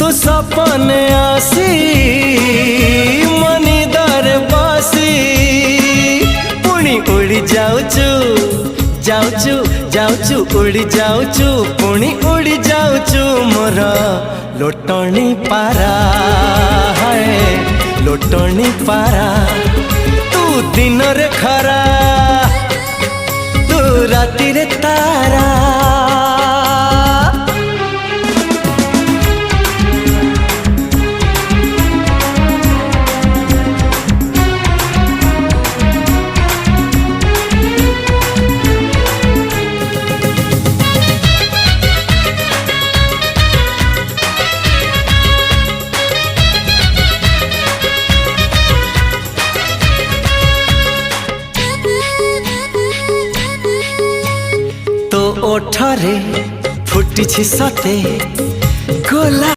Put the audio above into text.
तू सपने आसी मनी दर बसी पुणी उड़ी जाऊचु जाऊचु जाऊचु उड़ी जाऊचु पुणी उड़ी जाऊचु मोर लोटणी पारा है लोटणी पारा तू दिन रे खरा तू राति रे तारा तो ओठरे फुटी सते गोला।